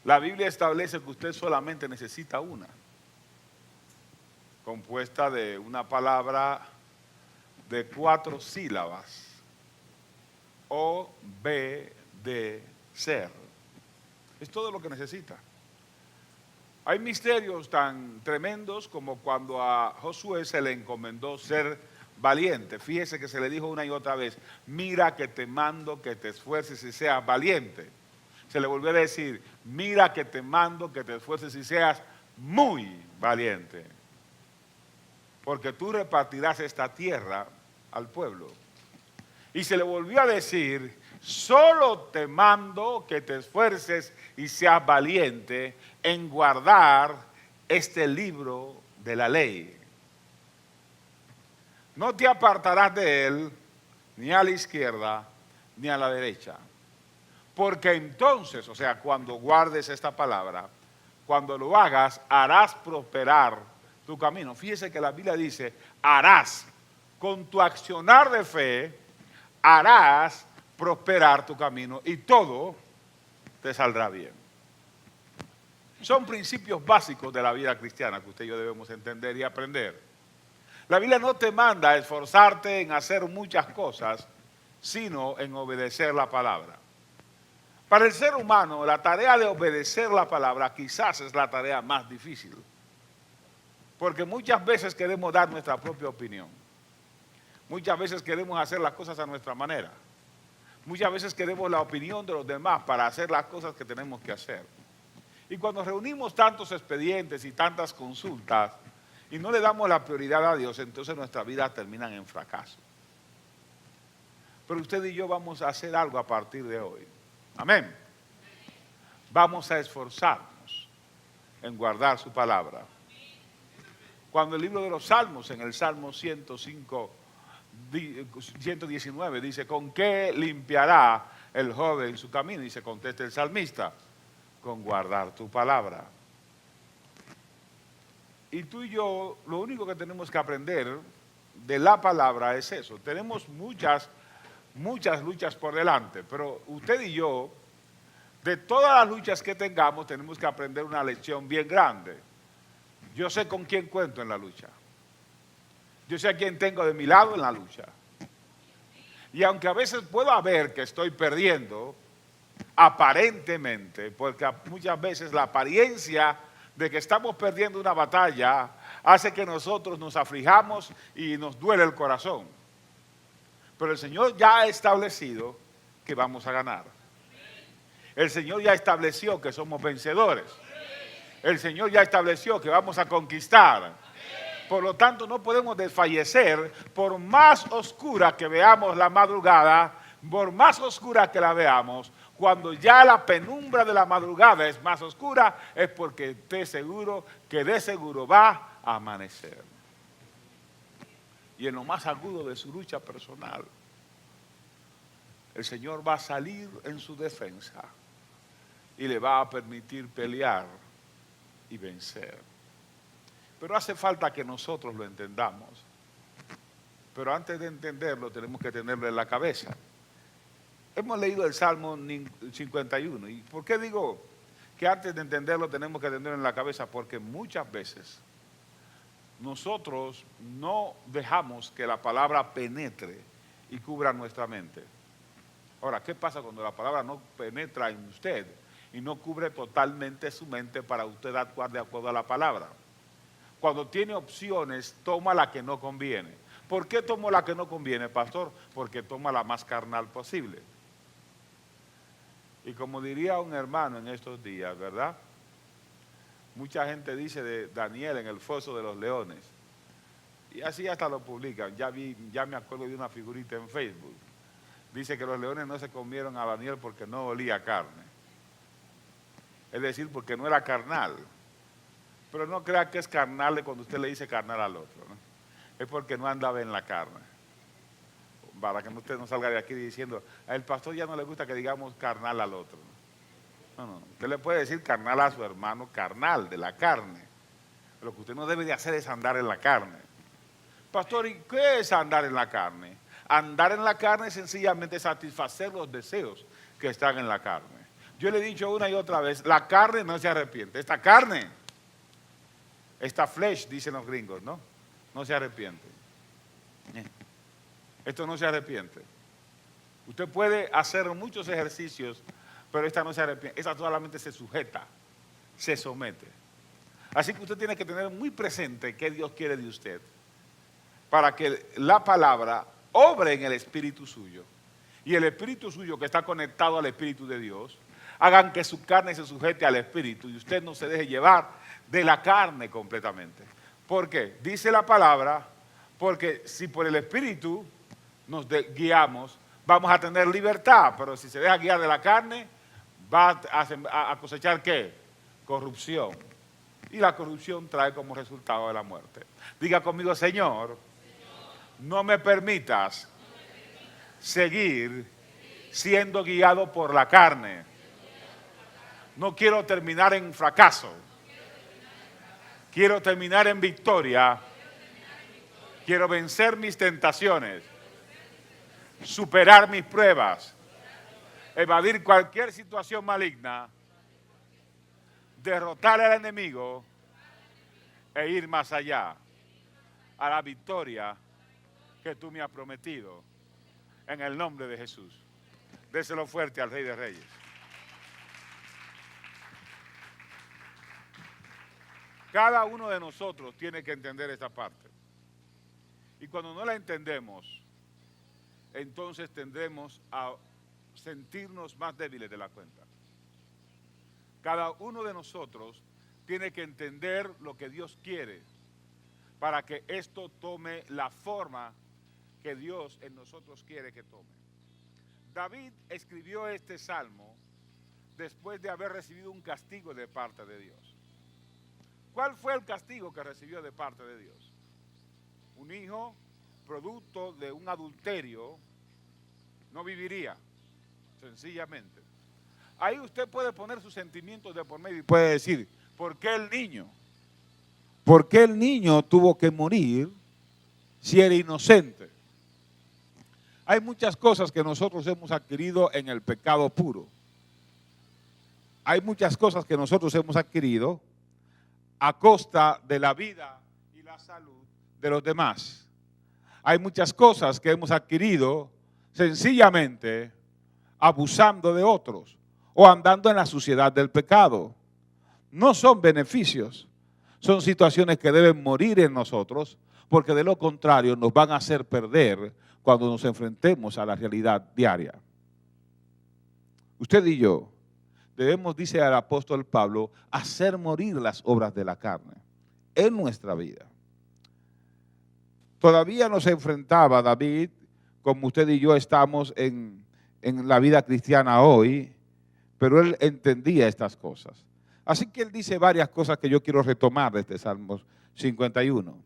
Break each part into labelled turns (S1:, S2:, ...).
S1: La Biblia establece que usted solamente necesita una, compuesta de una palabra de 4 sílabas, obedecer. Es todo lo que necesita. Hay misterios tan tremendos como cuando a Josué se le encomendó ser valiente. Fíjese que se le dijo una y otra vez, mira que te mando que te esfuerces y seas valiente. Se le volvió a decir, mira que te mando que te esfuerces y seas muy valiente. Porque tú repartirás esta tierra al pueblo. Y se le volvió a decir, solo te mando que te esfuerces y seas valiente en guardar este libro de la ley. No te apartarás de él ni a la izquierda ni a la derecha. Porque entonces, o sea, cuando guardes esta palabra, cuando lo hagas, harás prosperar tu camino. Fíjese que la Biblia dice, harás, con tu accionar de fe, harás prosperar tu camino y todo te saldrá bien. Son principios básicos de la vida cristiana que usted y yo debemos entender y aprender. La Biblia no te manda a esforzarte en hacer muchas cosas, sino en obedecer la palabra. Para el ser humano, la tarea de obedecer la palabra quizás es la tarea más difícil, porque muchas veces queremos dar nuestra propia opinión. Muchas veces queremos hacer las cosas a nuestra manera. Muchas veces queremos la opinión de los demás para hacer las cosas que tenemos que hacer. Y cuando reunimos tantos expedientes y tantas consultas y no le damos la prioridad a Dios, entonces nuestras vidas terminan en fracaso. Pero usted y yo vamos a hacer algo a partir de hoy. Amén. Vamos a esforzarnos en guardar su palabra. Cuando el libro de los Salmos, en el Salmo 119, dice, ¿con qué limpiará el joven su camino? Y se contesta el salmista, con guardar tu palabra. Y tú y yo, lo único que tenemos que aprender de la palabra es eso. Tenemos muchas luchas por delante, pero usted y yo, de todas las luchas que tengamos, tenemos que aprender una lección bien grande. Yo sé con quién cuento en la lucha. Yo sé a quién tengo de mi lado en la lucha. Y aunque a veces puedo ver que estoy perdiendo, aparentemente, porque muchas veces la apariencia de que estamos perdiendo una batalla hace que nosotros nos aflijamos y nos duele el corazón. Pero el Señor ya ha establecido que vamos a ganar. El Señor ya estableció que somos vencedores. El Señor ya estableció que vamos a conquistar. Por lo tanto, no podemos desfallecer por más oscura que veamos la madrugada, por más oscura que la veamos. Cuando ya la penumbra de la madrugada es más oscura, es porque esté seguro que de seguro va a amanecer. Y en lo más agudo de su lucha personal, el Señor va a salir en su defensa y le va a permitir pelear y vencer. Pero hace falta que nosotros lo entendamos. Pero antes de entenderlo, tenemos que tenerlo en la cabeza. Hemos leído el Salmo 51. ¿Y por qué digo que antes de entenderlo tenemos que tenerlo en la cabeza? Porque muchas veces nosotros no dejamos que la palabra penetre y cubra nuestra mente. Ahora, ¿qué pasa cuando la palabra no penetra en usted y no cubre totalmente su mente para usted actuar de acuerdo a la palabra? Cuando tiene opciones, toma la que no conviene. ¿Por qué tomo la que no conviene, pastor? Porque toma la más carnal posible. Y como diría un hermano en estos días, ¿verdad? Mucha gente dice de Daniel en el foso de los leones. Y así hasta lo publican. Ya me acuerdo de una figurita en Facebook. Dice que los leones no se comieron a Daniel porque no olía carne. Es decir, porque no era carnal. Pero no crea que es carnal cuando usted le dice carnal al otro, ¿no? Es porque no andaba en la carne. Para que usted no salga de aquí diciendo, al pastor ya no le gusta que digamos carnal al otro. No. Usted le puede decir carnal a su hermano, carnal, de la carne. Lo que usted no debe de hacer es andar en la carne. Pastor, ¿y qué es andar en la carne? Andar en la carne es sencillamente satisfacer los deseos que están en la carne. Yo le he dicho una y otra vez, la carne no se arrepiente. Esta carne, esta flesh, dicen los gringos, ¿no? No se arrepiente. Esto no se arrepiente. Usted puede hacer muchos ejercicios, pero esta no se arrepiente. Esta solamente se sujeta, se somete. Así que usted tiene que tener muy presente qué Dios quiere de usted, para que la palabra obre en el espíritu suyo. Y el espíritu suyo, que está conectado al espíritu de Dios, hagan que su carne se sujete al espíritu y usted no se deje llevar de la carne completamente. ¿Por qué? Dice la palabra, porque si por el espíritu nos guiamos, vamos a tener libertad, pero si se deja guiar de la carne, va a cosechar ¿qué? Corrupción. Y la corrupción trae como resultado de la muerte. Diga conmigo, Señor, no me permitas seguir siendo guiado por la carne. No quiero terminar en fracaso. Quiero terminar en victoria. Quiero vencer mis tentaciones. Superar mis pruebas. Evadir cualquier situación maligna. Derrotar al enemigo e ir más allá a la victoria que tú me has prometido, en el nombre de Jesús. Déselo fuerte al Rey de Reyes. Cada uno de nosotros tiene que entender esta parte. Y cuando no la entendemos, entonces tendremos a sentirnos más débiles de la cuenta. Cada uno de nosotros tiene que entender lo que Dios quiere para que esto tome la forma que Dios en nosotros quiere que tome. David escribió este salmo después de haber recibido un castigo de parte de Dios. ¿Cuál fue el castigo que recibió de parte de Dios? Un hijo producto de un adulterio no viviría, sencillamente. Ahí usted puede poner sus sentimientos de por medio y puede decir, ¿por qué el niño? ¿Por qué el niño tuvo que morir si era inocente? Hay muchas cosas que nosotros hemos adquirido en el pecado puro. Hay muchas cosas que nosotros hemos adquirido a costa de la vida y la salud de los demás. Hay muchas cosas que hemos adquirido sencillamente abusando de otros o andando en la suciedad del pecado. No son beneficios, son situaciones que deben morir en nosotros, porque de lo contrario nos van a hacer perder cuando nos enfrentemos a la realidad diaria. Usted y yo debemos, dice el apóstol Pablo, hacer morir las obras de la carne en nuestra vida. Todavía no se enfrentaba David, como usted y yo estamos en la vida cristiana hoy, pero él entendía estas cosas. Así que él dice varias cosas que yo quiero retomar de este Salmo 51.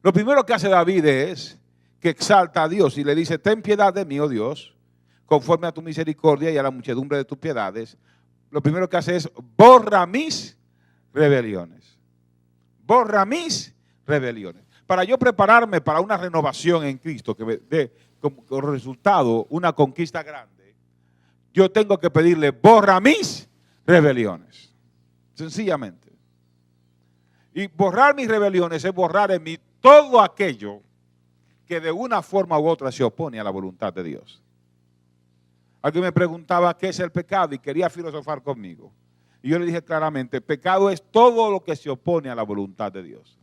S1: Lo primero que hace David es que exalta a Dios y le dice, ten piedad de mí, oh Dios, conforme a tu misericordia y a la muchedumbre de tus piedades. Lo primero que hace es, borra mis rebeliones. Borra mis rebeliones. Para yo prepararme para una renovación en Cristo que me dé como resultado una conquista grande, yo tengo que pedirle, borra mis rebeliones. Sencillamente. Y borrar mis rebeliones es borrar en mí todo aquello que de una forma u otra se opone a la voluntad de Dios. Alguien me preguntaba qué es el pecado y quería filosofar conmigo. Y yo le dije claramente, pecado es todo lo que se opone a la voluntad de Dios.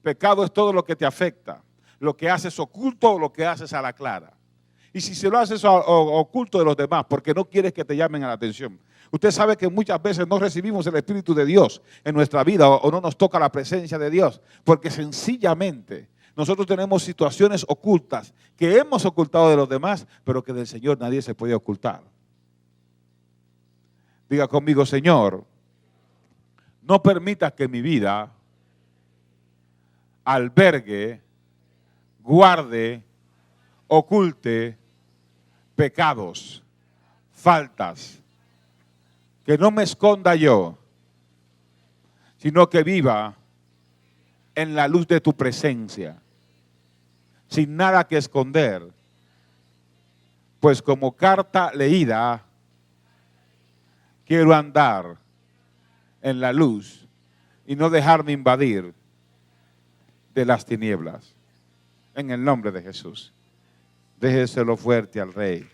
S1: Pecado es todo lo que te afecta, lo que haces oculto o lo que haces a la clara. Y si se lo haces oculto de los demás, porque no quieres que te llamen a la atención. Usted sabe que muchas veces no recibimos el Espíritu de Dios en nuestra vida o no nos toca la presencia de Dios, porque sencillamente nosotros tenemos situaciones ocultas que hemos ocultado de los demás, pero que del Señor nadie se puede ocultar. Diga conmigo, Señor, no permitas que mi vida albergue, guarde, oculte pecados, faltas, que no me esconda yo, sino que viva en la luz de tu presencia, sin nada que esconder, pues como carta leída Quiero andar en la luz y no dejarme invadir de las tinieblas. En el nombre de Jesús. Déjeselo fuerte al Rey.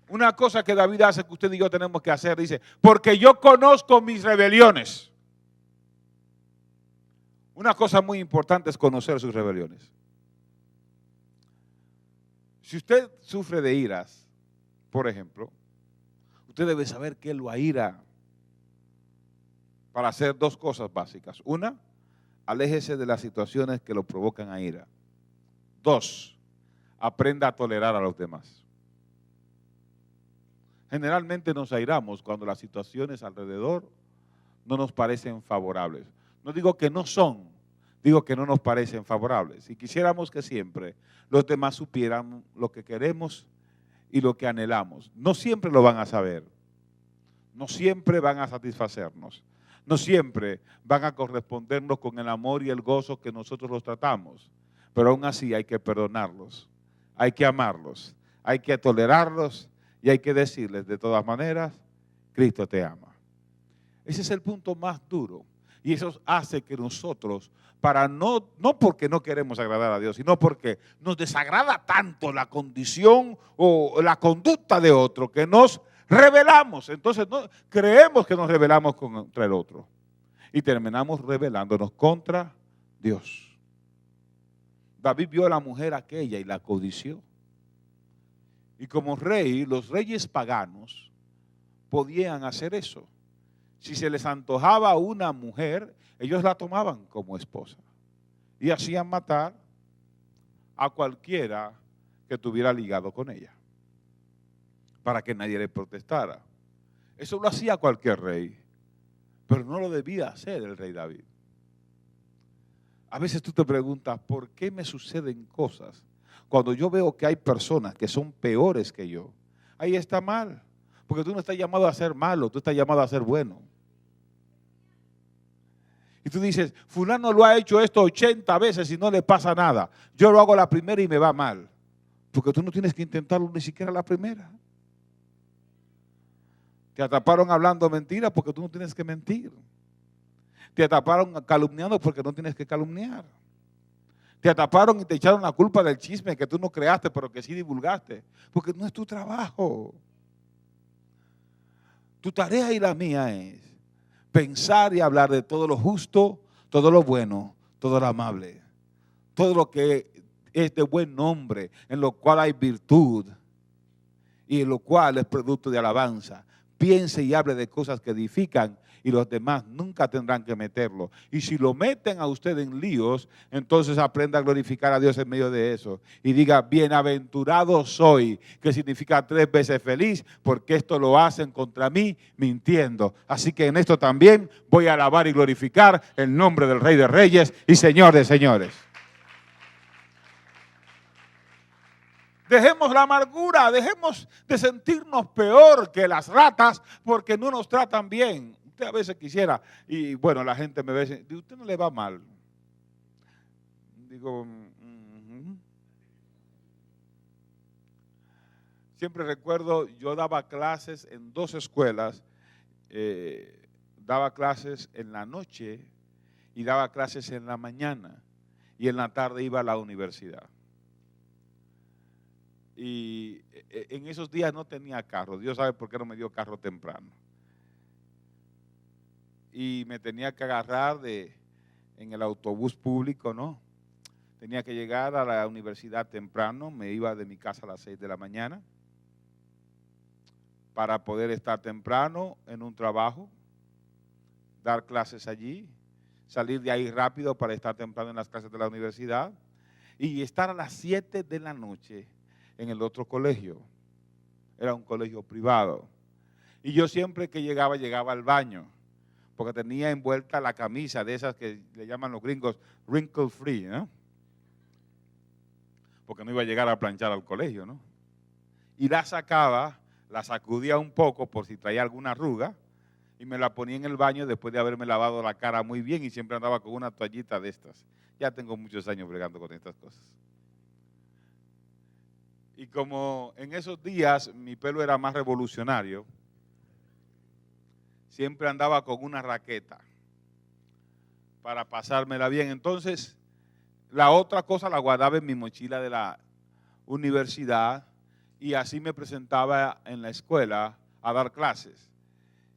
S1: Una cosa que David hace que usted y yo tenemos que hacer, dice, porque yo conozco mis rebeliones. Una cosa muy importante es conocer sus rebeliones. Si usted sufre de iras, por ejemplo, usted debe saber qué lo aira para hacer dos cosas básicas. Una, aléjese de las situaciones que lo provocan a ira. Dos, aprenda a tolerar a los demás. Generalmente nos airamos cuando las situaciones alrededor no nos parecen favorables. No digo que no son, digo que no nos parecen favorables. Y quisiéramos que siempre los demás supieran lo que queremos y lo que anhelamos. No siempre lo van a saber, no siempre van a satisfacernos, no siempre van a correspondernos con el amor y el gozo que nosotros los tratamos. Pero aún así hay que perdonarlos, hay que amarlos, hay que tolerarlos. Y hay que decirles de todas maneras, Cristo te ama. Ese es el punto más duro. Y eso hace que nosotros, no porque no queremos agradar a Dios, sino porque nos desagrada tanto la condición o la conducta de otro, que nos rebelamos. Entonces creemos que nos rebelamos contra el otro. Y terminamos rebelándonos contra Dios. David vio a la mujer aquella y la codició. Y como rey, los reyes paganos podían hacer eso. Si se les antojaba una mujer, ellos la tomaban como esposa. Y hacían matar a cualquiera que estuviera ligado con ella, para que nadie le protestara. Eso lo hacía cualquier rey, pero no lo debía hacer el rey David. A veces tú te preguntas, ¿por qué me suceden cosas? Cuando yo veo que hay personas que son peores que yo, ahí está mal. Porque tú no estás llamado a ser malo, tú estás llamado a ser bueno. Y tú dices, fulano lo ha hecho esto 80 veces y no le pasa nada. Yo lo hago la primera y me va mal. Porque tú no tienes que intentarlo ni siquiera la primera. Te atraparon hablando mentiras porque tú no tienes que mentir. Te atraparon calumniando porque no tienes que calumniar. Te atraparon y te echaron la culpa del chisme que tú no creaste, pero que sí divulgaste. Porque no es tu trabajo. Tu tarea y la mía es pensar y hablar de todo lo justo, todo lo bueno, todo lo amable. Todo lo que es de buen nombre, en lo cual hay virtud y en lo cual es producto de alabanza. Piense y hable de cosas que edifican y los demás nunca tendrán que meterlo. Y si lo meten a usted en líos, entonces aprenda a glorificar a Dios en medio de eso. Y diga, bienaventurado soy, que significa 3 veces feliz, porque esto lo hacen contra mí mintiendo. Así que en esto también voy a alabar y glorificar el nombre del Rey de Reyes y Señor de Señores. Dejemos la amargura, dejemos de sentirnos peor que las ratas porque no nos tratan bien. Usted a veces quisiera, y bueno, la gente me ve y dice, usted no le va mal. Digo, siempre recuerdo, yo daba clases en 2 escuelas, daba clases en la noche y daba clases en la mañana y en la tarde iba a la universidad. Y en esos días no tenía carro. Dios sabe por qué no me dio carro temprano. Y me tenía que agarrar en el autobús público, ¿no? Tenía que llegar a la universidad temprano. Me iba de mi casa a las 6 de la mañana para poder estar temprano en un trabajo, dar clases allí, salir de ahí rápido para estar temprano en las clases de la universidad y estar a las 7 de la noche en el otro colegio. Era un colegio privado. Y yo siempre que llegaba al baño, porque tenía envuelta la camisa de esas que le llaman los gringos wrinkle free, ¿no? Porque no iba a llegar a planchar al colegio, ¿no? Y la sacaba, la sacudía un poco por si traía alguna arruga y me la ponía en el baño después de haberme lavado la cara muy bien y siempre andaba con una toallita de estas. Ya tengo muchos años bregando con estas cosas. Y como en esos días mi pelo era más revolucionario, siempre andaba con una raqueta para pasármela bien. Entonces, la otra cosa la guardaba en mi mochila de la universidad y así me presentaba en la escuela a dar clases.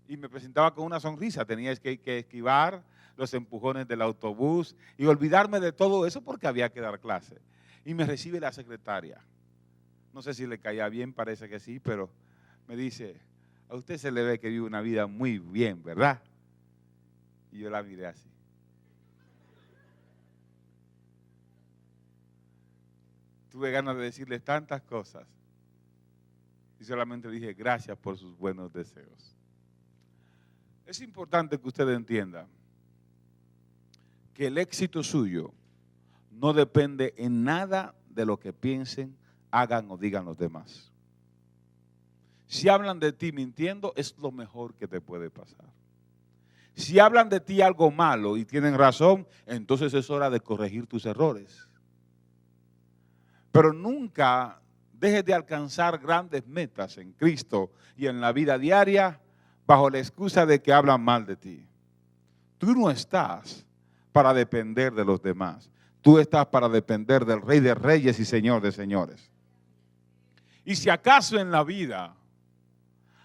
S1: Y me presentaba con una sonrisa, tenía que esquivar los empujones del autobús y olvidarme de todo eso porque había que dar clases. Y me recibe la secretaria. No sé si le caía bien, parece que sí, pero me dice, a usted se le ve que vive una vida muy bien, ¿verdad? Y yo la miré así. Tuve ganas de decirle tantas cosas y solamente dije gracias por sus buenos deseos. Es importante que usted entienda que el éxito suyo no depende en nada de lo que piensen, hagan o digan los demás. Si hablan de ti mintiendo, es lo mejor que te puede pasar. Si hablan de ti algo malo y tienen razón, entonces es hora de corregir tus errores. Pero nunca dejes de alcanzar grandes metas en Cristo y en la vida diaria bajo la excusa de que hablan mal de ti. Tú no estás para depender de los demás. Tú estás para depender del Rey de Reyes y Señor de Señores. Y si acaso en la vida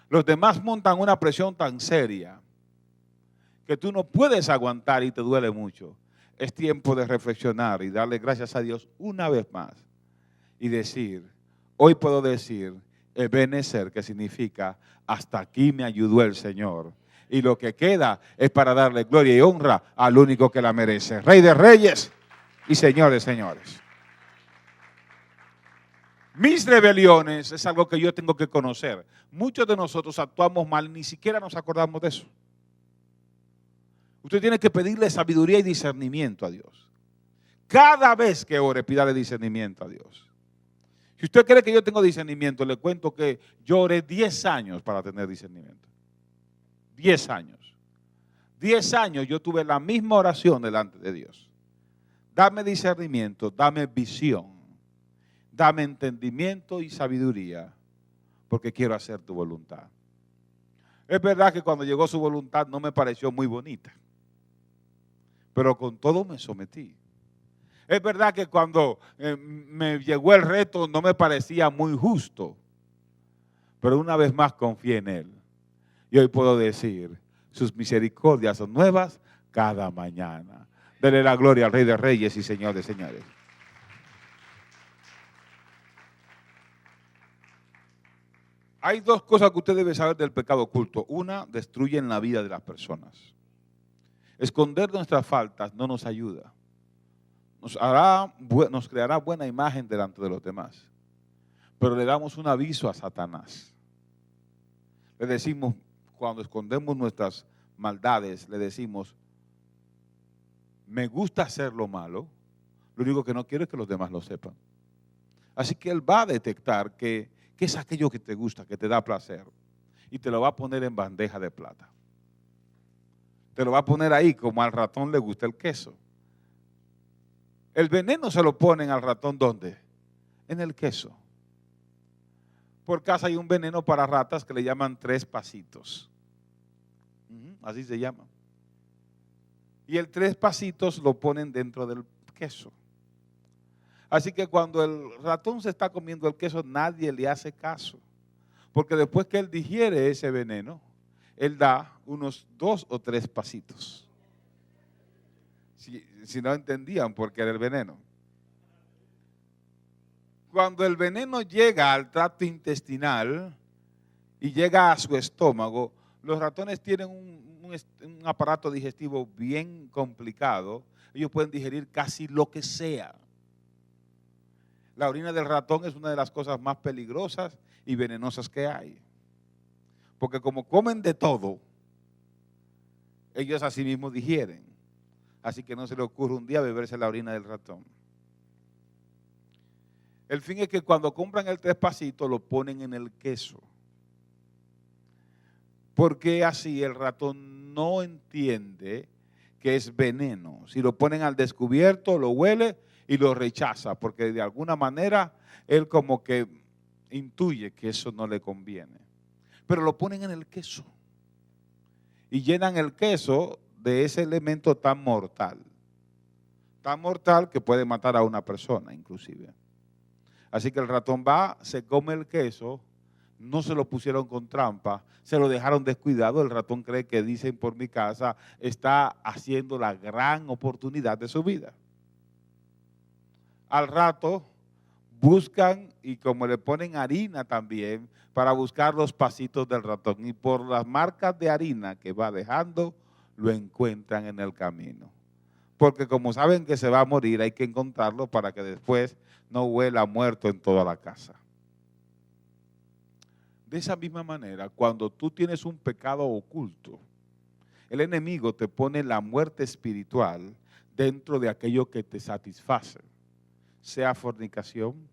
S1: los demás montan una presión tan seria que tú no puedes aguantar y te duele mucho, es tiempo de reflexionar y darle gracias a Dios una vez más y decir, hoy puedo decir, Ebenezer, que significa hasta aquí me ayudó el Señor. Y lo que queda es para darle gloria y honra al único que la merece, Rey de Reyes y Señor de Señores. Mis rebeliones es algo que yo tengo que conocer. Muchos de nosotros actuamos mal, ni siquiera nos acordamos de eso. Usted tiene que pedirle sabiduría y discernimiento a Dios. Cada vez que ore, pídale discernimiento a Dios. Si usted cree que yo tengo discernimiento, le cuento que yo oré 10 años para tener discernimiento. 10 años. 10 años yo tuve la misma oración delante de Dios. Dame discernimiento, dame visión, dame entendimiento y sabiduría, porque quiero hacer tu voluntad. Es verdad que cuando llegó su voluntad no me pareció muy bonita, pero con todo me sometí. Es verdad que cuando me llegó el reto no me parecía muy justo, pero una vez más confié en Él. Y hoy puedo decir, sus misericordias son nuevas cada mañana. Dele la gloria al Rey de Reyes y Señor de Señores. Hay dos cosas que usted debe saber del pecado oculto. Una, destruyen la vida de las personas. Esconder nuestras faltas no nos ayuda. Nos creará buena imagen delante de los demás. Pero le damos un aviso a Satanás. Le decimos, cuando escondemos nuestras maldades, le decimos, me gusta hacer lo malo, lo único que no quiero es que los demás lo sepan. Así que él va a detectar que es aquello que te gusta, que te da placer, y te lo va a poner en bandeja de plata. Te lo va a poner ahí como al ratón le gusta el queso. El veneno se lo ponen al ratón, ¿dónde? En el queso. Por casa hay un veneno para ratas que le llaman 3 pasitos. Así se llama. Y el 3 pasitos lo ponen dentro del queso. Así que cuando el ratón se está comiendo el queso, nadie le hace caso. Porque después que él digiere ese veneno, él da unos 2 o 3 pasitos. Si no entendían por qué era el veneno. Cuando el veneno llega al tracto intestinal y llega a su estómago, los ratones tienen un aparato digestivo bien complicado. Ellos pueden digerir casi lo que sea. La orina del ratón es una de las cosas más peligrosas y venenosas que hay. Porque como comen de todo, ellos así mismo digieren. Así que no se le ocurre un día beberse la orina del ratón. El fin es que cuando compran el 3 pasitos lo ponen en el queso. Porque así el ratón no entiende que es veneno. Si lo ponen al descubierto, lo huele y lo rechaza. Porque de alguna manera él como que intuye que eso no le conviene, pero lo ponen en el queso y llenan el queso de ese elemento tan mortal que puede matar a una persona inclusive. Así que el ratón va, se come el queso, no se lo pusieron con trampa, se lo dejaron descuidado. El ratón cree que, dicen por mi casa, está haciendo la gran oportunidad de su vida. Al rato buscan, y como le ponen harina también, para buscar los pasitos del ratón, y por las marcas de harina que va dejando, lo encuentran en el camino. Porque como saben que se va a morir, hay que encontrarlo para que después no huela muerto en toda la casa. De esa misma manera, cuando tú tienes un pecado oculto, el enemigo te pone la muerte espiritual dentro de aquello que te satisface, sea fornicación,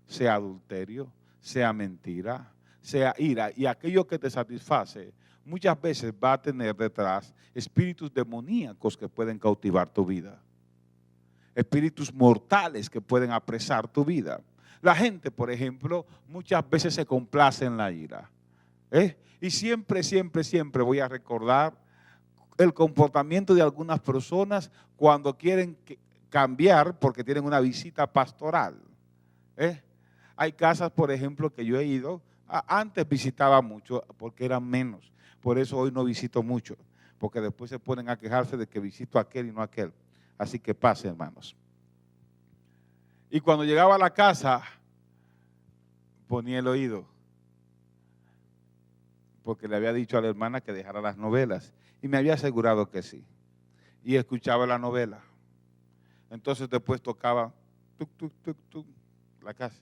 S1: sea adulterio, sea mentira, sea ira, y aquello que te satisface muchas veces va a tener detrás espíritus demoníacos que pueden cautivar tu vida, espíritus mortales que pueden apresar tu vida. La gente, por ejemplo, muchas veces se complace en la ira. Y siempre voy a recordar el comportamiento de algunas personas cuando quieren cambiar porque tienen una visita pastoral. Hay casas, por ejemplo, que yo he ido, antes visitaba mucho porque eran menos. Por eso hoy no visito mucho, porque después se ponen a quejarse de que visito a aquel y no a aquel. Así que pase, hermanos. Y cuando llegaba a la casa, ponía el oído, porque le había dicho a la hermana que dejara las novelas, y me había asegurado que sí. Y escuchaba la novela. Entonces después tocaba tuc, tuc, tuc, tuc, la casa.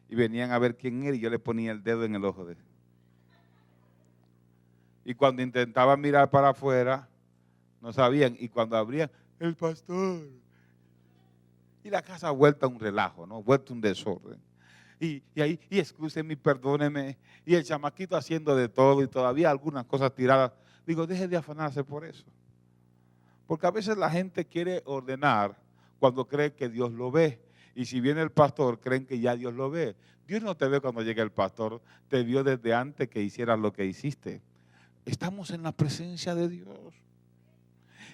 S1: Y venían a ver quién era y yo le ponía el dedo en el ojo de él. Y cuando intentaba mirar para afuera, no sabían. Y cuando abrían, el pastor. Y la casa vuelta a un relajo, ¿no? Vuelta a un desorden. Y ahí, excúsenme, perdóneme. Y el chamaquito haciendo de todo y todavía algunas cosas tiradas. Digo, deje de afanarse por eso. Porque a veces la gente quiere ordenar cuando cree que Dios lo ve. Y si viene el pastor, creen que ya Dios lo ve. Dios no te ve cuando llega el pastor, te vio desde antes que hicieras lo que hiciste. Estamos en la presencia de Dios.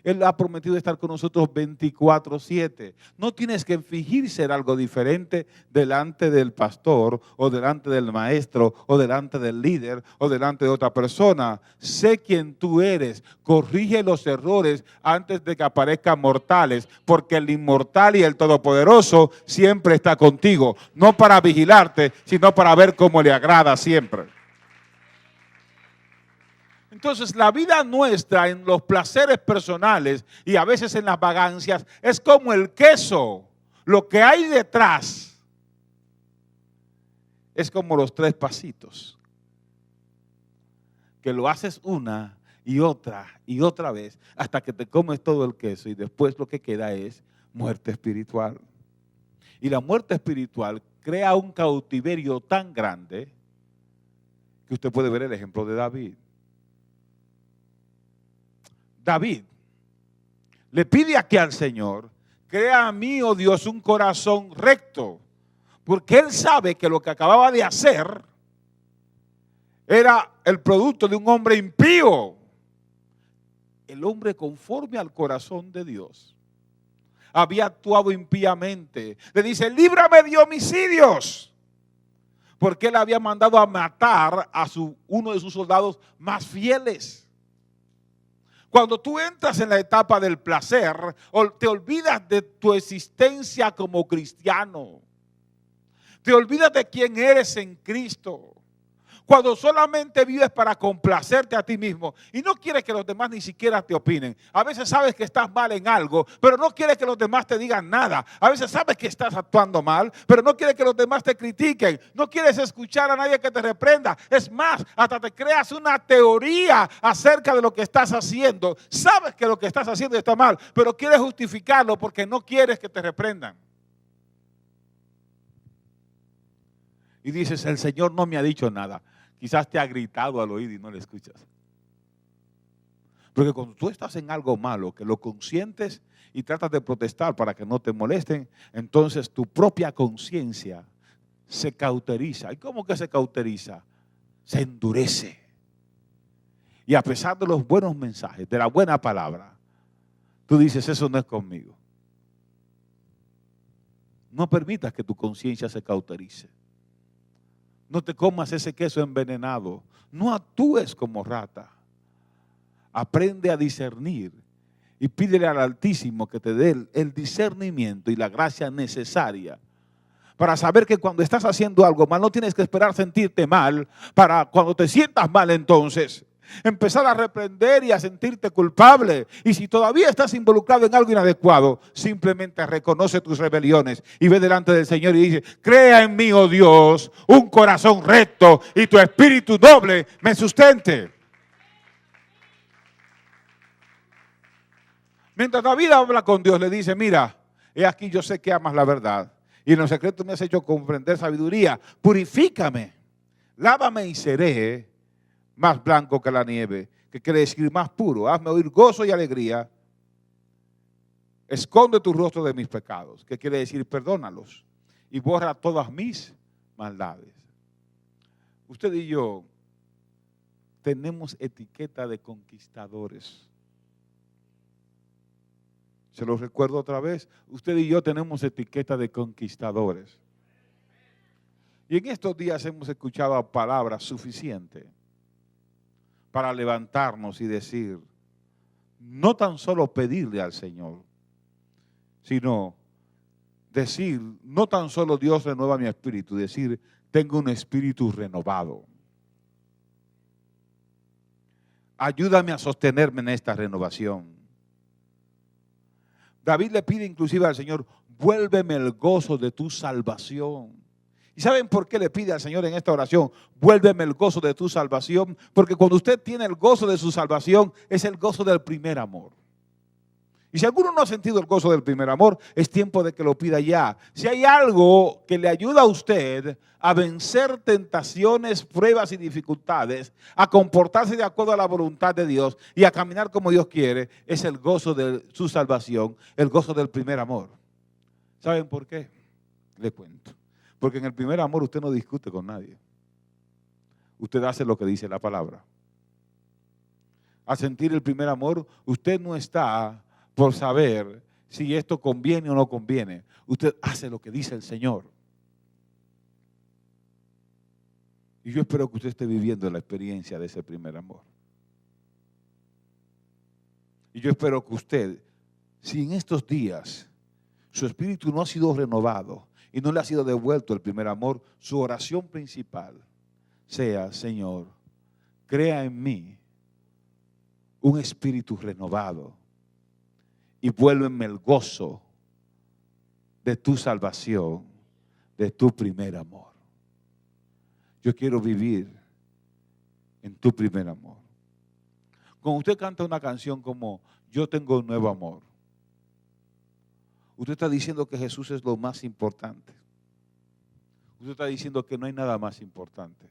S1: Él ha prometido estar con nosotros 24/7. No tienes que fingir ser algo diferente delante del pastor o delante del maestro o delante del líder o delante de otra persona. Sé quién tú eres. Corrige los errores antes de que aparezcan mortales, porque el inmortal y el todopoderoso siempre está contigo. No para vigilarte, sino para ver cómo le agrada siempre. Entonces, la vida nuestra en los placeres personales y a veces en las vagancias es como el queso. Lo que hay detrás es como los 3 pasitos, que lo haces una y otra vez hasta que te comes todo el queso y después lo que queda es muerte espiritual. Y la muerte espiritual crea un cautiverio tan grande que usted puede ver el ejemplo de David. David le pide aquí al Señor, crea a mí, oh Dios, un corazón recto, porque él sabe que lo que acababa de hacer era el producto de un hombre impío. El hombre conforme al corazón de Dios había actuado impíamente. Le dice, líbrame de homicidios, porque él había mandado a matar a uno de sus soldados más fieles. Cuando tú entras en la etapa del placer, te olvidas de tu existencia como cristiano. Te olvidas de quién eres en Cristo. Cuando solamente vives para complacerte a ti mismo y no quieres que los demás ni siquiera te opinen. A veces sabes que estás mal en algo, pero no quieres que los demás te digan nada. A veces sabes que estás actuando mal, pero no quieres que los demás te critiquen. No quieres escuchar a nadie que te reprenda. Es más, hasta te creas una teoría acerca de lo que estás haciendo. Sabes que lo que estás haciendo está mal, pero quieres justificarlo porque no quieres que te reprendan. Y dices, el Señor no me ha dicho nada. Quizás te ha gritado al oído y no le escuchas. Porque cuando tú estás en algo malo, que lo consientes y tratas de protestar para que no te molesten, entonces tu propia conciencia se cauteriza. ¿Y cómo que se cauteriza? Se endurece. Y a pesar de los buenos mensajes, de la buena palabra, tú dices, eso no es conmigo. No permitas que tu conciencia se cauterice. No te comas ese queso envenenado. No actúes como rata. Aprende a discernir y pídele al Altísimo que te dé el discernimiento y la gracia necesaria para saber que cuando estás haciendo algo mal, no tienes que esperar sentirte mal para cuando te sientas mal entonces empezar a reprender y a sentirte culpable. Y si todavía estás involucrado en algo inadecuado, simplemente reconoce tus rebeliones y ve delante del Señor y dice, crea en mí, oh Dios, un corazón recto y tu espíritu noble me sustente. Mientras David habla con Dios, le dice, mira, he aquí yo sé que amas la verdad y en los secretos me has hecho comprender sabiduría. Purifícame, lávame y seré más blanco que la nieve, que quiere decir más puro. Hazme oír gozo y alegría. Esconde tu rostro de mis pecados, que quiere decir perdónalos y borra todas mis maldades. Usted y yo tenemos etiqueta de conquistadores. Se lo recuerdo otra vez, usted y yo tenemos etiqueta de conquistadores. Y en estos días hemos escuchado palabras suficientes para levantarnos y decir, no tan solo pedirle al Señor, sino decir, no tan solo Dios renueva mi espíritu, decir, tengo un espíritu renovado. Ayúdame a sostenerme en esta renovación. David le pide inclusive al Señor, vuélveme el gozo de tu salvación. ¿Y saben por qué le pide al Señor en esta oración, vuélveme el gozo de tu salvación? Porque cuando usted tiene el gozo de su salvación, es el gozo del primer amor. Y si alguno no ha sentido el gozo del primer amor, es tiempo de que lo pida ya. Si hay algo que le ayuda a usted a vencer tentaciones, pruebas y dificultades, a comportarse de acuerdo a la voluntad de Dios y a caminar como Dios quiere, es el gozo de su salvación, el gozo del primer amor. ¿Saben por qué? Le cuento. Porque en el primer amor usted no discute con nadie. Usted hace lo que dice la palabra. Al sentir el primer amor, usted no está por saber si esto conviene o no conviene. Usted hace lo que dice el Señor. Y yo espero que usted esté viviendo la experiencia de ese primer amor. Y yo espero que usted, si en estos días su espíritu no ha sido renovado y no le ha sido devuelto el primer amor, su oración principal sea, Señor, crea en mí un espíritu renovado y vuélveme el gozo de tu salvación, de tu primer amor. Yo quiero vivir en tu primer amor. Cuando usted canta una canción como Yo tengo un nuevo amor, usted está diciendo que Jesús es lo más importante. Usted está diciendo que no hay nada más importante.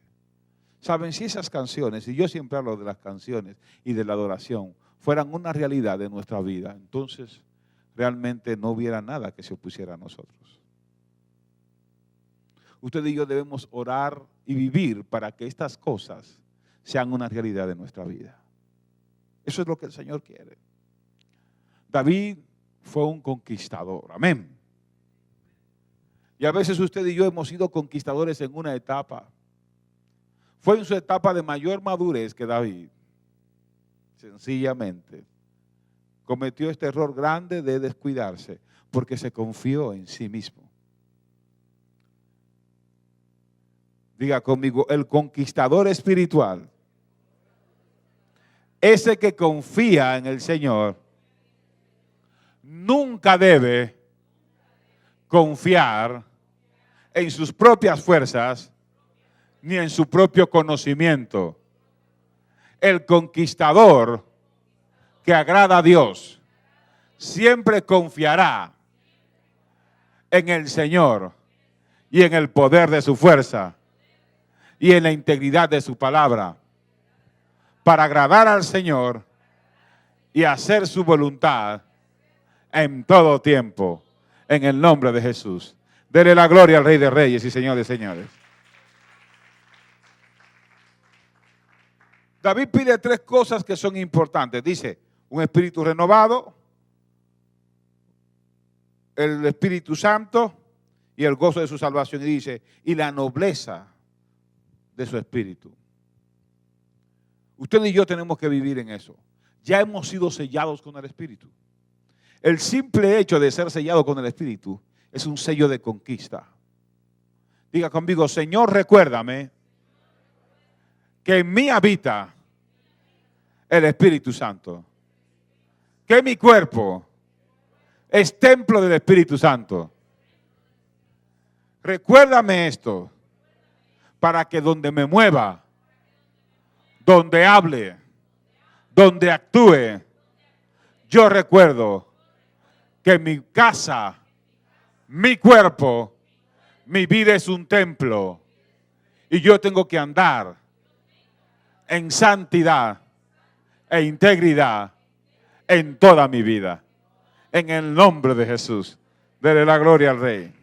S1: Saben, si esas canciones, y yo siempre hablo de las canciones y de la adoración, fueran una realidad de nuestra vida, entonces realmente no hubiera nada que se opusiera a nosotros. Usted y yo debemos orar y vivir para que estas cosas sean una realidad de nuestra vida. Eso es lo que el Señor quiere. David fue un conquistador, amén. Y a veces usted y yo hemos sido conquistadores en una etapa. Fue en su etapa de mayor madurez que David, sencillamente, cometió este error grande de descuidarse porque se confió en sí mismo. Diga conmigo, el conquistador espiritual, ese que confía en el Señor, nunca debe confiar en sus propias fuerzas ni en su propio conocimiento. El conquistador que agrada a Dios siempre confiará en el Señor y en el poder de su fuerza y en la integridad de su palabra para agradar al Señor y hacer su voluntad en todo tiempo, en el nombre de Jesús. Dele la gloria al Rey de Reyes y Señor de Señores. David pide 3 cosas que son importantes. Dice, un espíritu renovado, el Espíritu Santo y el gozo de su salvación. Y dice, y la nobleza de su espíritu. Usted y yo tenemos que vivir en eso. Ya hemos sido sellados con el Espíritu. El simple hecho de ser sellado con el Espíritu es un sello de conquista. Diga conmigo, Señor, recuérdame que en mí habita el Espíritu Santo. Que mi cuerpo es templo del Espíritu Santo. Recuérdame esto para que donde me mueva, donde hable, donde actúe, yo recuerdo que mi casa, mi cuerpo, mi vida es un templo y yo tengo que andar en santidad e integridad en toda mi vida. En el nombre de Jesús. Dele la gloria al Rey.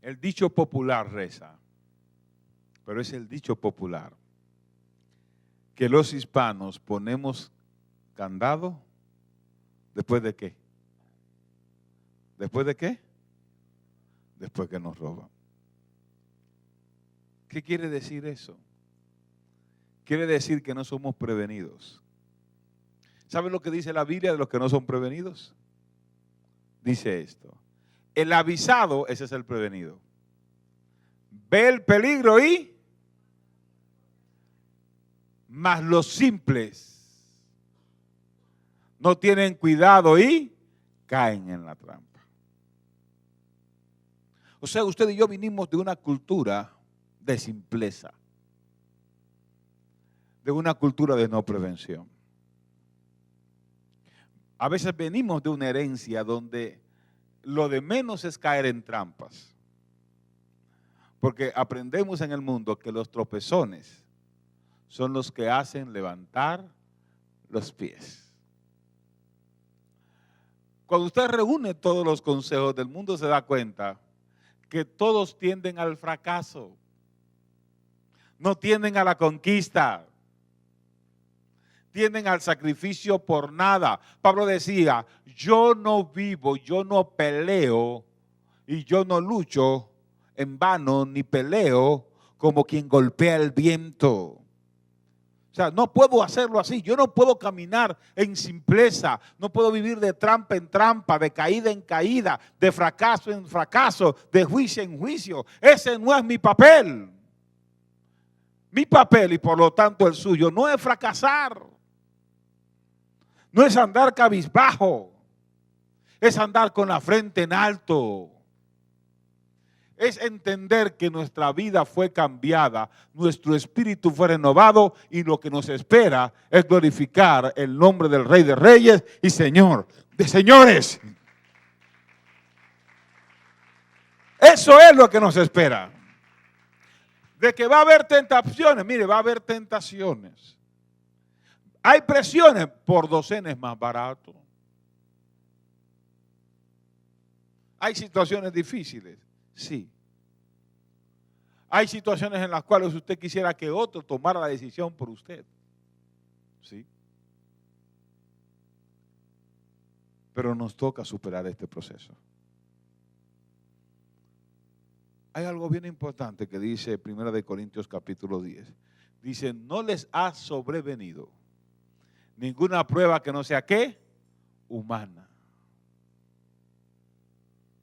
S1: El dicho popular reza, pero es el dicho popular, que los hispanos ponemos candado ¿después de qué? ¿Después de qué? Después que nos roban. ¿Qué quiere decir eso? Quiere decir que no somos prevenidos. ¿Saben lo que dice la Biblia de los que no son prevenidos? Dice esto. El avisado, ese es el prevenido. Ve el peligro y mas los simples no tienen cuidado y caen en la trampa. O sea, usted y yo vinimos de una cultura de simpleza, de una cultura de no prevención. A veces venimos de una herencia donde lo de menos es caer en trampas, porque aprendemos en el mundo que los tropezones son los que hacen levantar los pies. Cuando usted reúne todos los consejos del mundo se da cuenta que todos tienden al fracaso, no tienden a la conquista, tienden al sacrificio por nada. Pablo decía, yo no vivo, yo no peleo y yo no lucho en vano ni peleo como quien golpea el viento. O sea, no puedo hacerlo así. Yo no puedo caminar en simpleza. No puedo vivir de trampa en trampa, de caída en caída, de fracaso en fracaso, de juicio en juicio. Ese no es mi papel. Mi papel y por lo tanto el suyo no es fracasar. No es andar cabizbajo. Es andar con la frente en alto. Es entender que nuestra vida fue cambiada, nuestro espíritu fue renovado y lo que nos espera es glorificar el nombre del Rey de Reyes y Señor de Señores. Eso es lo que nos espera. De que va a haber tentaciones, mire, va a haber tentaciones. Hay presiones, por docenas más barato. Hay situaciones difíciles. Sí. Hay situaciones en las cuales usted quisiera que otro tomara la decisión por usted. Sí. Pero nos toca superar este proceso. Hay algo bien importante que dice 1 Corintios capítulo 10. Dice, no les ha sobrevenido ninguna prueba que no sea ¿qué? Humana.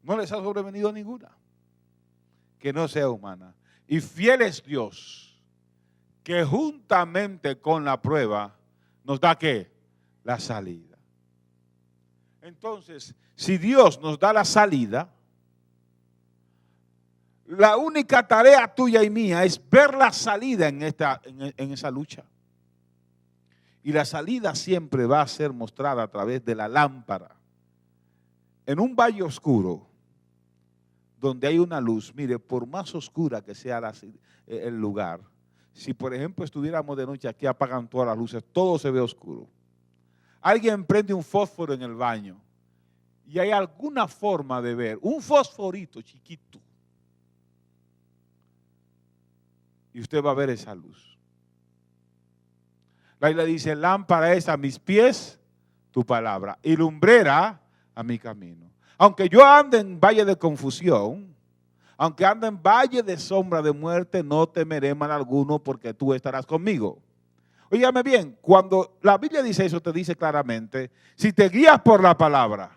S1: No les ha sobrevenido ninguna que no sea humana. Y fiel es Dios, que juntamente con la prueba nos da ¿qué? La salida. Entonces, si Dios nos da la salida, la única tarea tuya y mía es ver la salida en esa lucha. Y la salida siempre va a ser mostrada a través de la lámpara. En un valle oscuro, donde hay una luz, mire, por más oscura que sea el lugar, Si por ejemplo estuviéramos de noche, aquí apagan todas las luces, todo se ve oscuro. Alguien prende un fósforo en el baño y hay alguna forma de ver, un fosforito chiquito, y usted va a ver esa luz. La Biblia dice, lámpara es a mis pies tu palabra y lumbrera a mi camino. Aunque yo ande en valle de confusión, aunque ande en valle de sombra de muerte, no temeré mal alguno porque tú estarás conmigo. Óigame bien, cuando la Biblia dice eso, te dice claramente, si te guías por la palabra,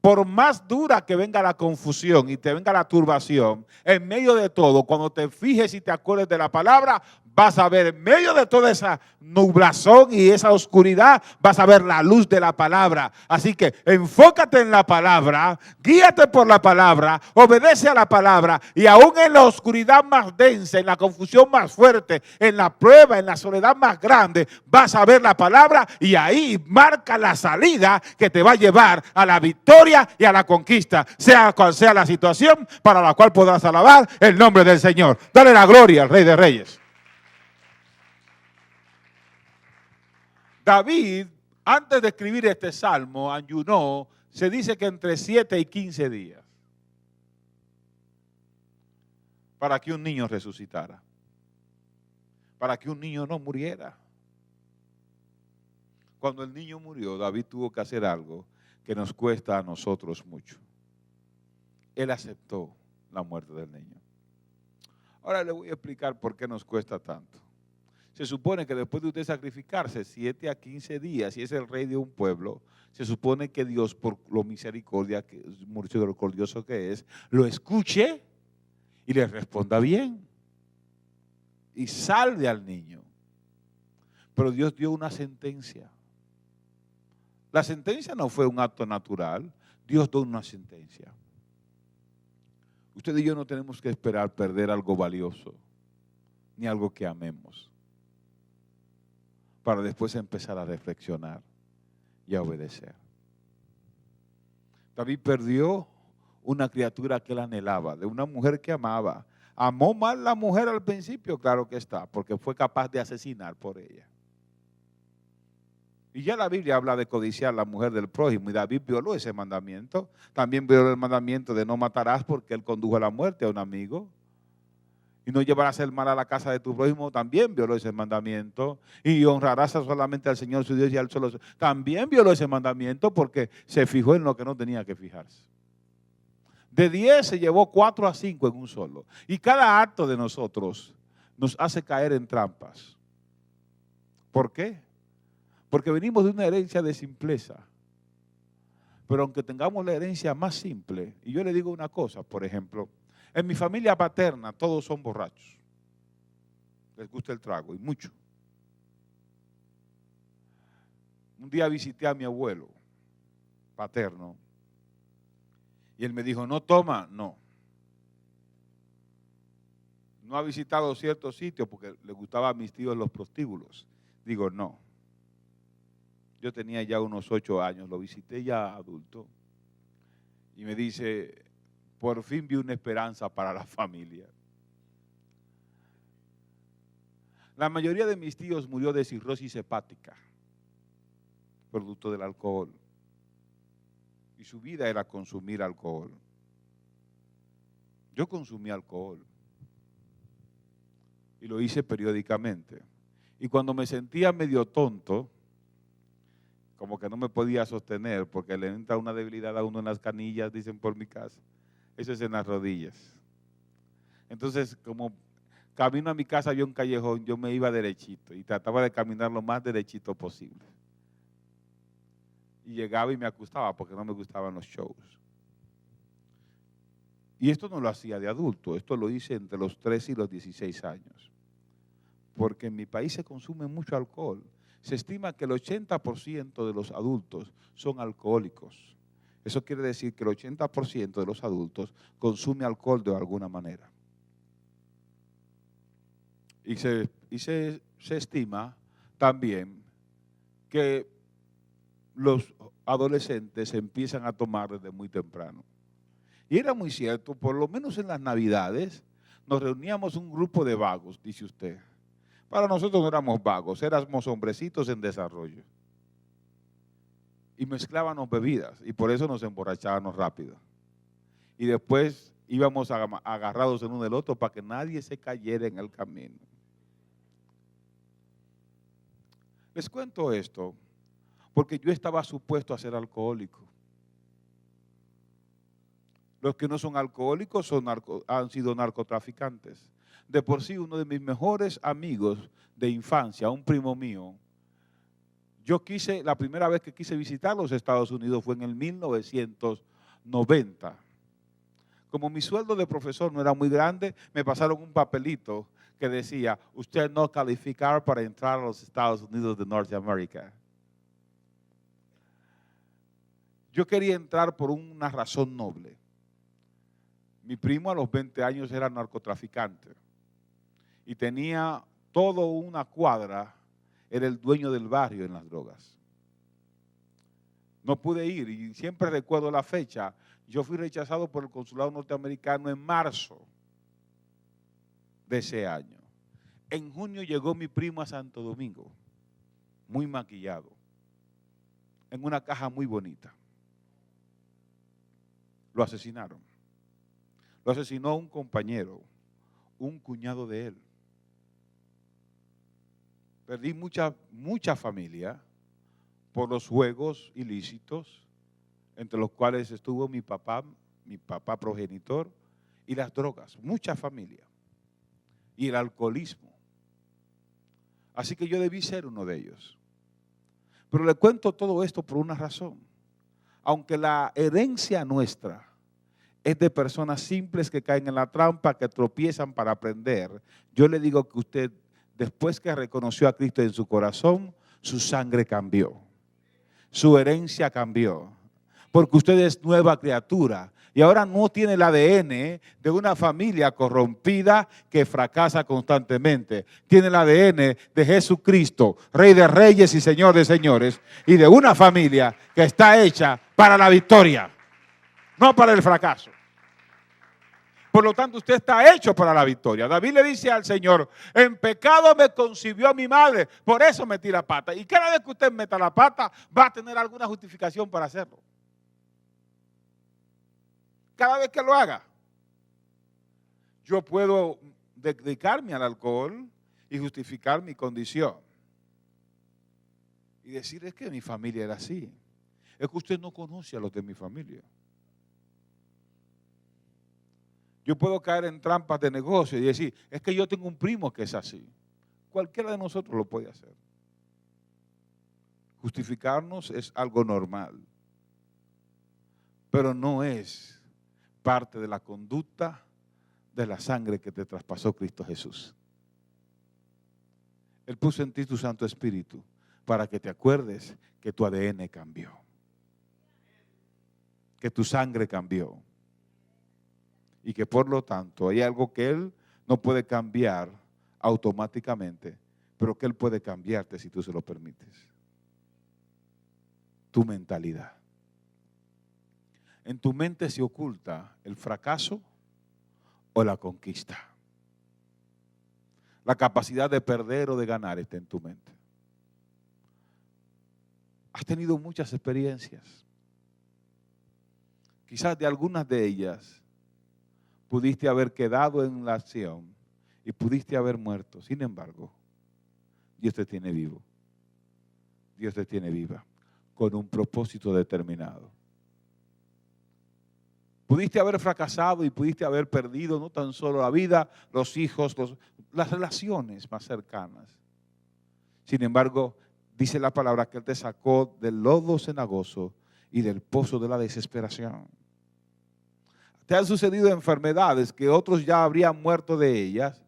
S1: por más dura que venga la confusión y te venga la turbación, en medio de todo, cuando te fijes y te acuerdes de la palabra, vas a ver en medio de toda esa nublazón y esa oscuridad, vas a ver la luz de la palabra. Así que enfócate en la palabra, guíate por la palabra, obedece a la palabra y aún en la oscuridad más densa, en la confusión más fuerte, en la prueba, en la soledad más grande, vas a ver la palabra y ahí marca la salida que te va a llevar a la victoria y a la conquista, sea cual sea la situación para la cual podrás alabar el nombre del Señor. Dale la gloria al Rey de Reyes. David, antes de escribir este salmo, ayunó, se dice que entre 7 y 15 días, para que un niño resucitara, para que un niño no muriera. Cuando el niño murió, David tuvo que hacer algo que nos cuesta a nosotros mucho. Él aceptó la muerte del niño. Ahora le voy a explicar por qué nos cuesta tanto. Se supone que después de usted sacrificarse 7 a 15 días, si es el rey de un pueblo, se supone que Dios, por lo misericordioso que es, lo escuche y le responda bien y salve al niño. Pero Dios dio una sentencia. La sentencia no fue un acto natural, Dios dio una sentencia. Usted y yo no tenemos que esperar perder algo valioso, ni algo que amemos, para después empezar a reflexionar y a obedecer. David perdió una criatura que él anhelaba, de una mujer que amaba. Amó mal la mujer al principio, claro que está, porque fue capaz de asesinar por ella. Y ya la Biblia habla de codiciar a la mujer del prójimo, y David violó ese mandamiento. También violó el mandamiento de no matarás, porque él condujo a la muerte a un amigo. Y no llevarás el mal a la casa de tu prójimo, también violó ese mandamiento. Y honrarás solamente al Señor su Dios y al solo. También violó ese mandamiento porque se fijó en lo que no tenía que fijarse. De 10 se llevó 4 a 5 en un solo. Y cada acto de nosotros nos hace caer en trampas. ¿Por qué? Porque venimos de una herencia de simpleza. Pero aunque tengamos la herencia más simple, y yo le digo una cosa, por ejemplo, en mi familia paterna todos son borrachos. Les gusta el trago y mucho. Un día visité a mi abuelo paterno y él me dijo, no toma, no. No ha visitado ciertos sitios porque le gustaba a mis tíos los prostíbulos. Digo, no. Yo tenía ya unos 8 años, lo visité ya adulto y me dice, por fin vi una esperanza para la familia. La mayoría de mis tíos murió de cirrosis hepática, producto del alcohol. Y su vida era consumir alcohol. Yo consumí alcohol. Y lo hice periódicamente. Y cuando me sentía medio tonto, como que no me podía sostener, porque le entra una debilidad a uno en las canillas, dicen por mi casa. Eso es en las rodillas. Entonces, como camino a mi casa había un callejón, yo me iba derechito y trataba de caminar lo más derechito posible. Y llegaba y me acostaba porque no me gustaban los shows. Y esto no lo hacía de adulto, esto lo hice entre los 13 y los 16 años. Porque en mi país se consume mucho alcohol. Se estima que el 80% de los adultos son alcohólicos. Eso quiere decir que el 80% de los adultos consume alcohol de alguna manera. Y se estima también que los adolescentes empiezan a tomar desde muy temprano. Y era muy cierto, por lo menos en las Navidades, nos reuníamos un grupo de vagos, dice usted, Para nosotros no éramos vagos, éramos hombrecitos en desarrollo. Y mezclábamos bebidas y por eso nos emborrachábamos rápido. Y después íbamos agarrados en uno del otro para que nadie se cayera en el camino. Les cuento esto porque yo estaba supuesto a ser alcohólico. Los que no son alcohólicos han sido narcotraficantes. De por sí, uno de mis mejores amigos de infancia, un primo mío, la primera vez que quise visitar los Estados Unidos fue en el 1990. Como mi sueldo de profesor no era muy grande, me pasaron un papelito que decía, usted no calificar para entrar a los Estados Unidos de Norteamérica. Yo quería entrar por una razón noble. Mi primo a los 20 años era narcotraficante y tenía toda una cuadra, era el dueño del barrio en las drogas. No pude ir y siempre recuerdo la fecha. Yo fui rechazado por el consulado norteamericano en marzo de ese año. En junio llegó mi primo a Santo Domingo, muy maquillado, en una caja muy bonita. Lo asesinaron. Lo asesinó un compañero, un cuñado de él. Perdí mucha familia por los juegos ilícitos, entre los cuales estuvo mi papá progenitor, y las drogas, mucha familia, y el alcoholismo. Así que yo debí ser uno de ellos. Pero le cuento todo esto por una razón. Aunque la herencia nuestra es de personas simples que caen en la trampa, que tropiezan para aprender, yo le digo que usted, después que reconoció a Cristo en su corazón, su sangre cambió, su herencia cambió, porque usted es nueva criatura y ahora no tiene el ADN de una familia corrompida que fracasa constantemente. Tiene el ADN de Jesucristo, Rey de Reyes y Señor de Señores, y de una familia que está hecha para la victoria, no para el fracaso. Por lo tanto, usted está hecho para la victoria. David le dice al Señor, en pecado me concibió mi madre, por eso metí la pata. Y cada vez que usted meta la pata, va a tener alguna justificación para hacerlo. Cada vez que lo haga. Yo puedo dedicarme al alcohol y justificar mi condición. Y decir, es que mi familia era así. Es que usted no conoce a los de mi familia. Yo puedo caer en trampas de negocio y decir, es que yo tengo un primo que es así. Cualquiera de nosotros lo puede hacer. Justificarnos es algo normal, pero no es parte de la conducta de la sangre que te traspasó Cristo Jesús. Él puso en ti su Santo Espíritu para que te acuerdes que tu ADN cambió, que tu sangre cambió. Y que por lo tanto hay algo que Él no puede cambiar automáticamente, pero que Él puede cambiarte si tú se lo permites. Tu mentalidad. En tu mente se oculta el fracaso o la conquista. La capacidad de perder o de ganar está en tu mente. Has tenido muchas experiencias. Quizás de algunas de ellas pudiste haber quedado en la acción y pudiste haber muerto. Sin embargo, Dios te tiene vivo. Dios te tiene viva con un propósito determinado. Pudiste haber fracasado y pudiste haber perdido no tan solo la vida, los hijos, las relaciones más cercanas. Sin embargo, dice la palabra que Él te sacó del lodo cenagoso y del pozo de la desesperación. Te han sucedido enfermedades que otros ya habrían muerto de ellas,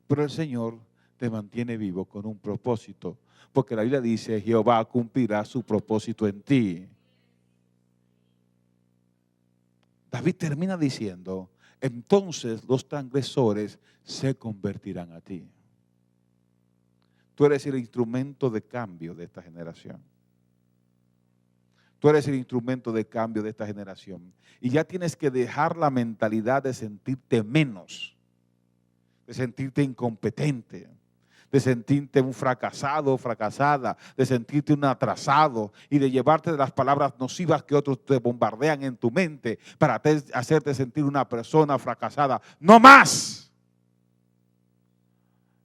S1: pero el Señor te mantiene vivo con un propósito, porque la Biblia dice, Jehová cumplirá su propósito en ti. David termina diciendo, entonces los transgresores se convertirán a ti. Tú eres el instrumento de cambio de esta generación. Tú eres el instrumento de cambio de esta generación. Y ya tienes que dejar la mentalidad de sentirte menos, de sentirte incompetente, de sentirte un fracasado o fracasada, de sentirte un atrasado y de llevarte de las palabras nocivas que otros te bombardean en tu mente para hacerte sentir una persona fracasada. ¡No más!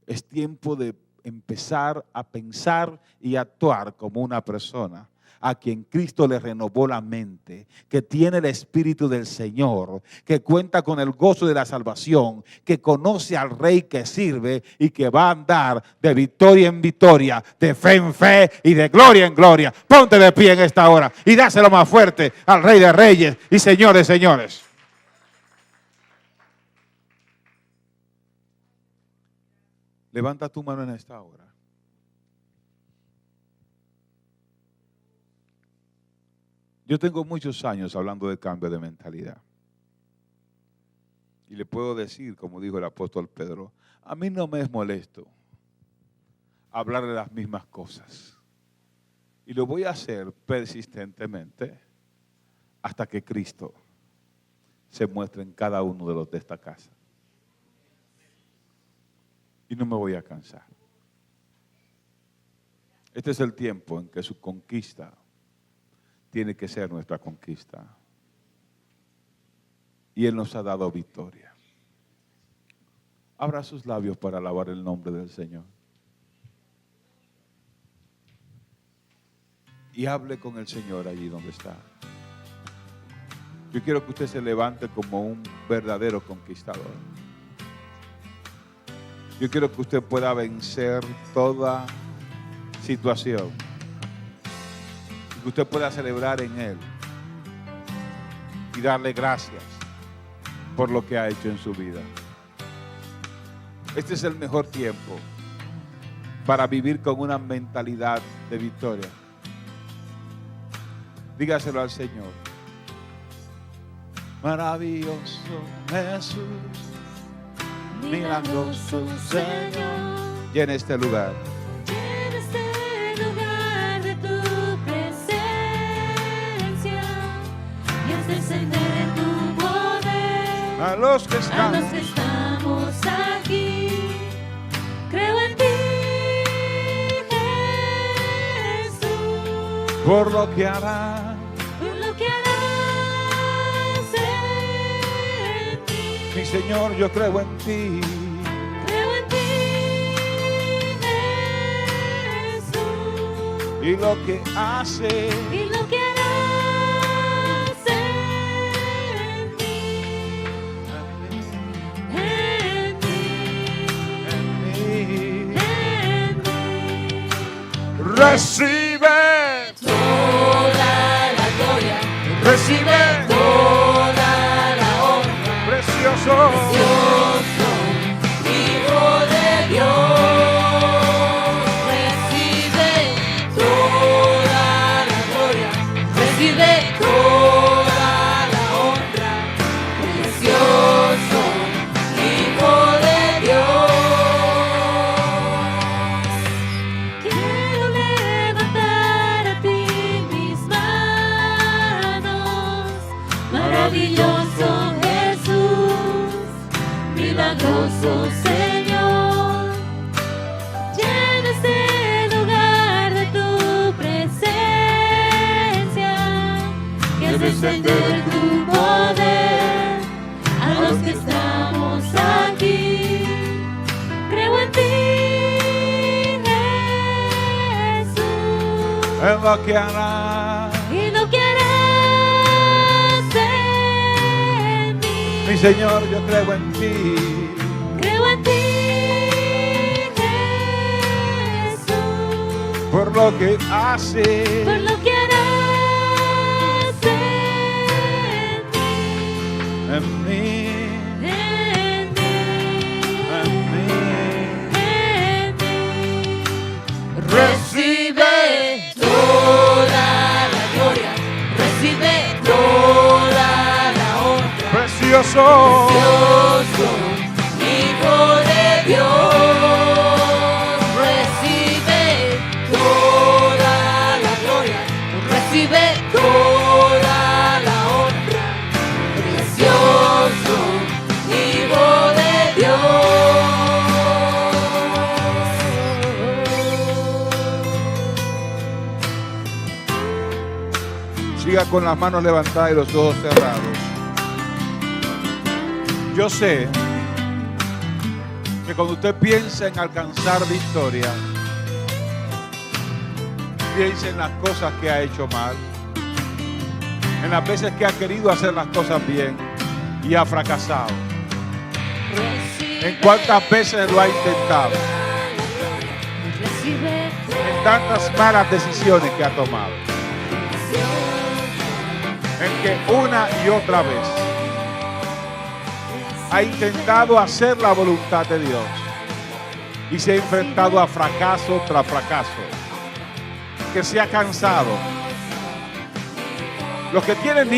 S1: Es tiempo de empezar a pensar y actuar como una persona a quien Cristo le renovó la mente, que tiene el Espíritu del Señor, que cuenta con el gozo de la salvación, que conoce al Rey que sirve y que va a andar de victoria en victoria, de fe en fe y de gloria en gloria. Ponte de pie en esta hora y dáselo más fuerte al Rey de Reyes y Señor de Señores. Levanta tu mano en esta hora. Yo tengo muchos años hablando de cambio de mentalidad. Y le puedo decir, como dijo el apóstol Pedro, a mí no me es molesto hablar de las mismas cosas. Y lo voy a hacer persistentemente hasta que Cristo se muestre en cada uno de los de esta casa. Y no me voy a cansar. Este es el tiempo en que su conquista tiene que ser nuestra conquista. Y Él nos ha dado victoria. Abra sus labios para alabar el nombre del Señor. Y hable con el Señor allí donde está. Yo quiero que usted se levante como un verdadero conquistador. Yo quiero que usted pueda vencer toda situación. Que usted pueda celebrar en Él y darle gracias por lo que ha hecho en su vida. Este es el mejor tiempo para vivir con una mentalidad de victoria. Dígaselo al Señor. Maravilloso Jesús, milagroso Señor, llena este lugar.
S2: Descender tu poder
S1: A los que estamos
S2: aquí, creo en ti, Jesús,
S1: por lo que hará,
S2: por lo que harás en mí.
S1: mi Señor, yo creo en ti.
S2: Creo en ti, Jesús,
S1: Y lo que hace,
S2: y lo que harás
S1: recibe
S2: toda la gloria,
S1: recibe
S2: toda la honra,
S1: precioso,
S2: precioso Hijo de Dios. Recibe toda la gloria, recibe toda la honra, precioso Hijo de Dios. Quiero levantar a ti mis manos, maravilloso Jesús, milagroso Señor. Llena este lugar de tu presencia, que es descender tu poder a los que estamos aquí. Creo en ti,
S1: en lo que hará,
S2: y lo que harás en mí.
S1: mi Señor, yo creo en ti.
S2: Creo en ti, Jesús,
S1: Por lo que hace,
S2: por lo que harás en mí,
S1: en mí,
S2: en mí,
S1: en mí.
S2: en mí.
S1: Recibe
S2: Toda la gloria, recibe toda la honra,
S1: precioso,
S2: precioso Hijo de Dios. Recibe toda la gloria, recibe toda la honra, precioso Hijo de Dios.
S1: con las manos levantadas y los ojos cerrados. Yo sé que cuando usted piensa en alcanzar victoria, piensa en las cosas que ha hecho mal, en las veces que ha querido hacer las cosas bien y ha fracasado, en cuántas veces lo ha intentado, en tantas malas decisiones que ha tomado, en que una y otra vez ha intentado hacer la voluntad de Dios y se ha enfrentado a fracaso tras fracaso, que se ha cansado. Los que tienen